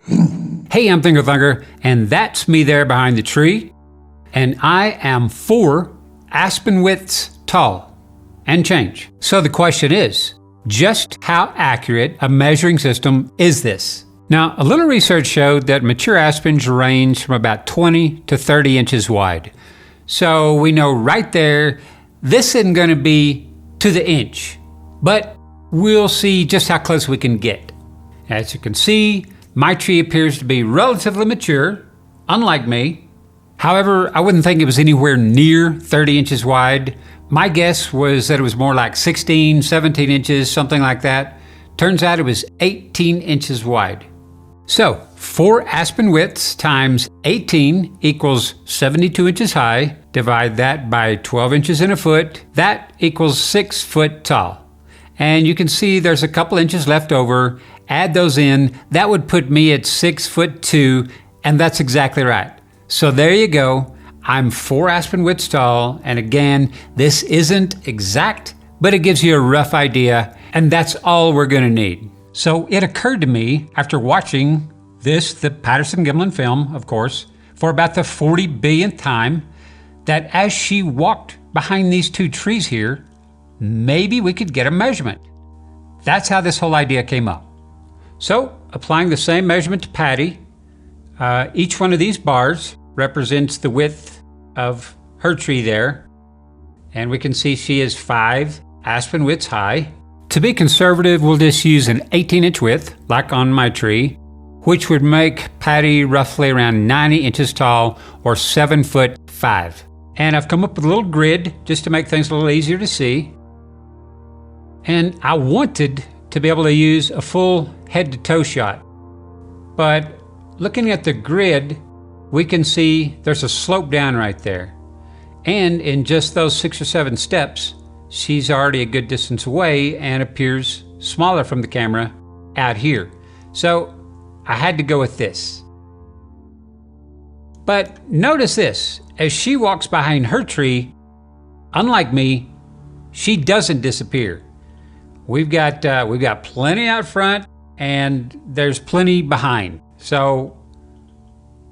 Hey, I'm ThinkerThunker, and that's me there behind the tree. And I am 4 aspen widths tall and change. So the question is, just how accurate a measuring system is this? Now, a little research showed that mature aspens range from about 20 to 30 inches wide. So we know right there, this isn't going to be to the inch, but we'll see just how close we can get. As you can see, my tree appears to be relatively mature, unlike me. However, I wouldn't think it was anywhere near 30 inches wide. My guess was that it was more like 16, 17 inches, something like that. Turns out it was 18 inches wide. So 4 aspen widths times 18 equals 72 inches high. Divide that by 12 inches in a foot. That equals 6 foot tall. And you can see there's a couple inches left over. Add those in. That would put me at 6'2", and that's exactly right. So there you go. I'm 4 aspen widths tall, and again, this isn't exact, but it gives you a rough idea, and that's all we're gonna need. So it occurred to me after watching the Patterson-Gimlin film, of course, for about the 40 billionth time, that as she walked behind these 2 trees here, maybe we could get a measurement. That's how this whole idea came up. So, applying the same measurement to Patty, each one of these bars represents the width of her tree there, and we can see she is 5 aspen widths high. To be conservative, we'll just use an 18-inch width, like on my tree, which would make Patty roughly around 90 inches tall, or 7'5". And I've come up with a little grid just to make things a little easier to see. And I wanted to be able to use a full head-to-toe shot. But looking at the grid, we can see there's a slope down right there. And in just those 6 or 7 steps, she's already a good distance away and appears smaller from the camera out here. So I had to go with this. But notice this, as she walks behind her tree, unlike me, she doesn't disappear. We've got plenty out front and there's plenty behind. So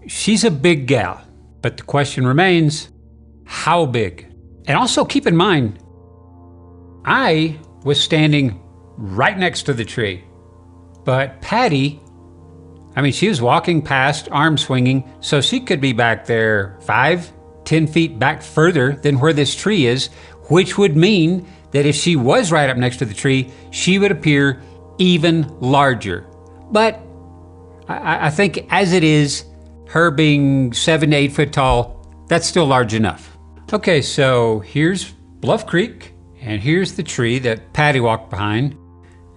she's a big gal, but the question remains, how big? And also keep in mind, I was standing right next to the tree, but Patty, she was walking past, arm swinging, so she could be back there 5-10 feet back further than where this tree is, which would mean that if she was right up next to the tree, she would appear even larger. But I think as it is, her being 7 to 8 foot tall, that's still large enough. Okay, so here's Bluff Creek, and here's the tree that Patty walked behind.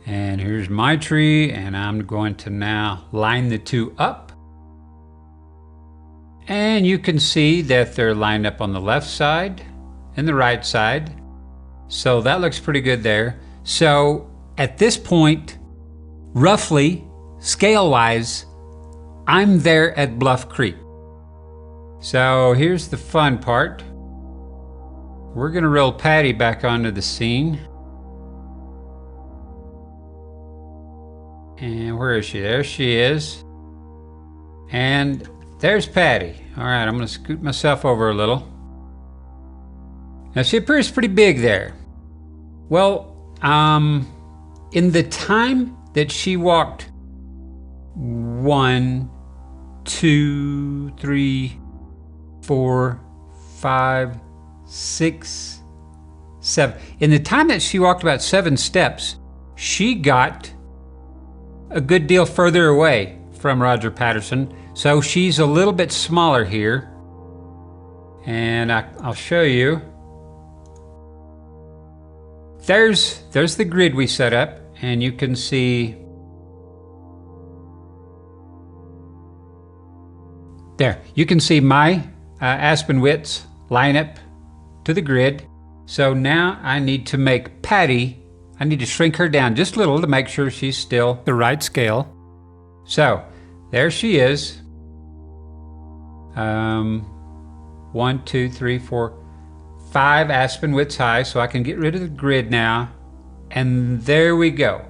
And here's my tree, and I'm going to now line the 2 up. And you can see that they're lined up on the left side and the right side. So that looks pretty good there. So at this point, roughly, scale-wise, I'm there at Bluff Creek. So here's the fun part. We're gonna roll Patty back onto the scene. And where is she? There she is. And there's Patty. All right, I'm gonna scoot myself over a little. Now she appears pretty big there. Well, in the time that she walked 1, 2, 3, 4, 5, 6, 7. In the time that she walked about 7 steps, she got a good deal further away from Roger Patterson. So she's a little bit smaller here. And I'll show you. There's the grid we set up, and you can see there. You can see my aspen widths line up to the grid. So now I need to make Patty, I need to shrink her down just a little to make sure she's still the right scale. So there she is. 1, 2, 3, 4, 5 aspen widths high, so I can get rid of the grid now. And there we go.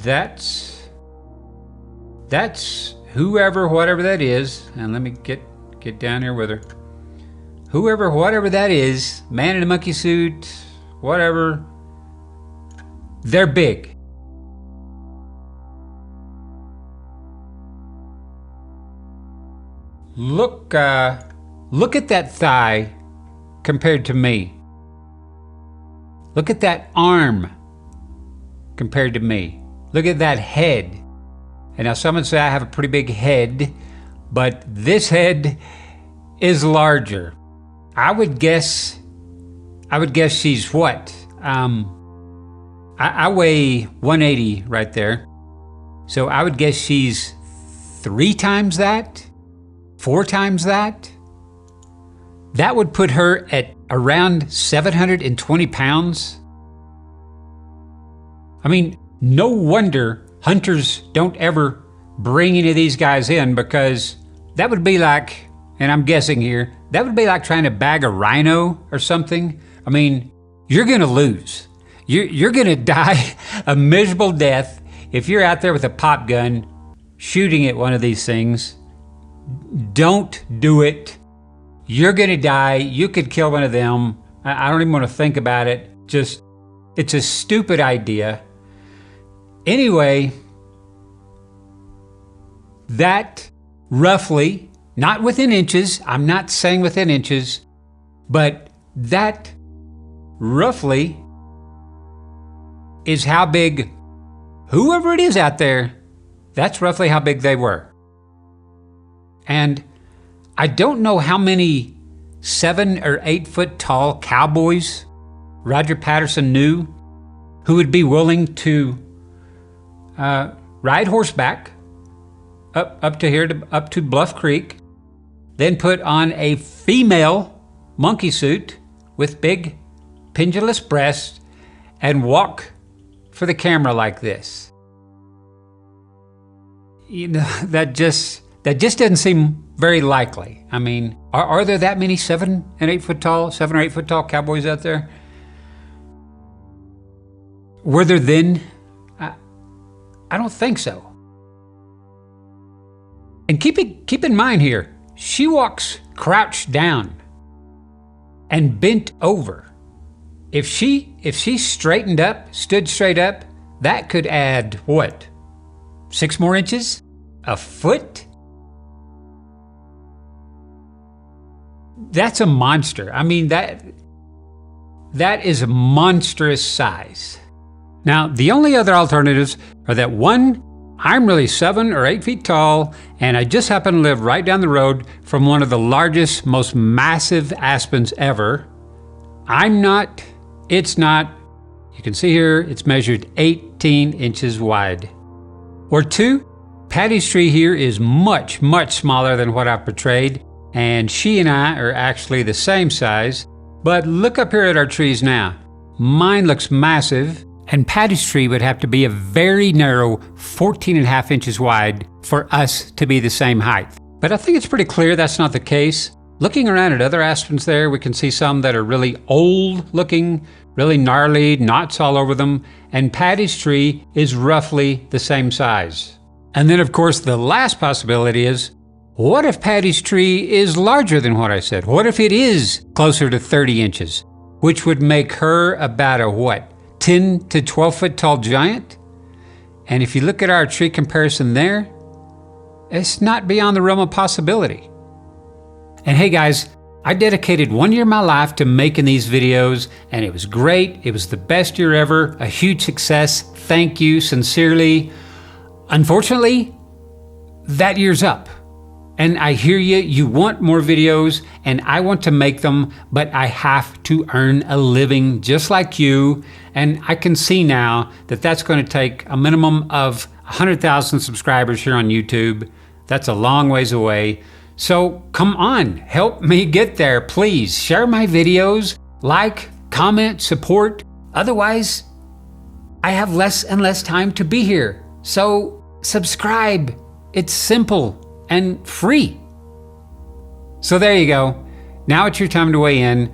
That's That's whoever, whatever that is. And let me get down here with her. Whoever, whatever that is, man in a monkey suit, whatever, they're big. Look at that thigh compared to me. Look at that arm compared to me. Look at that head. And now some would say I have a pretty big head, but this head is larger. I would guess she's what? I weigh 180 right there. So I would guess she's 3 times that, 4 times that. That would put her at around 720 pounds. I mean, no wonder hunters don't ever bring any of these guys in, because that would be like, and I'm guessing here, that would be like trying to bag a rhino or something. I mean, you're gonna lose. You're gonna die a miserable death if you're out there with a pop gun shooting at one of these things. Don't do it. You're gonna die. You could kill one of them. I don't even want to think about it. Just, it's a stupid idea. Anyway, that roughly, not within inches, I'm not saying within inches, but that roughly is how big, whoever it is out there, that's roughly how big they were. And I don't know how many 7 or 8 foot tall cowboys Roger Patterson knew who would be willing to ride horseback up to here, up to Bluff Creek, then put on a female monkey suit with big pendulous breasts and walk for the camera like this. You know, that just doesn't seem very likely. I mean, are there that many 7 or 8 foot tall cowboys out there? Were there then? I don't think so. And keep in mind here, she walks crouched down and bent over. If she straightened up, stood straight up, that could add what? 6 more inches? A foot? That's a monster. I mean, that is a monstrous size. Now, the only other alternatives are that, one, I'm really 7 or 8 feet tall, and I just happen to live right down the road from one of the largest, most massive aspens ever. I'm not, it's not. You can see here, it's measured 18 inches wide. Or 2, Patty's tree here is much, much smaller than what I've portrayed, and she and I are actually the same size. But look up here at our trees now. Mine looks massive, and Patty's tree would have to be a very narrow 14.5 inches wide for us to be the same height. But I think it's pretty clear that's not the case. Looking around at other aspens there, we can see some that are really old looking, really gnarly, knots all over them, and Patty's tree is roughly the same size. And then of course the last possibility is, what if Patty's tree is larger than what I said? What if it is closer to 30 inches, which would make her about a what? 10 to 12 foot tall giant? And if you look at our tree comparison there, it's not beyond the realm of possibility. And hey guys, I dedicated 1 year of my life to making these videos, and it was great. It was the best year ever, a huge success. Thank you sincerely. Unfortunately, that year's up. And I hear you, you want more videos, and I want to make them, but I have to earn a living just like you. And I can see now that that's going to take a minimum of 100,000 subscribers here on YouTube. That's a long ways away. So come on, help me get there, please. Share my videos, like, comment, support. Otherwise, I have less and less time to be here. So subscribe. It's simple and free. So there you go. Now it's your time to weigh in.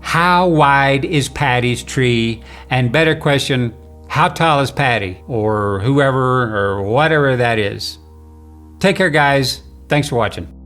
How wide is Patty's tree? And better question, how tall is Patty? Or whoever or whatever that is. Take care, guys. Thanks for watching.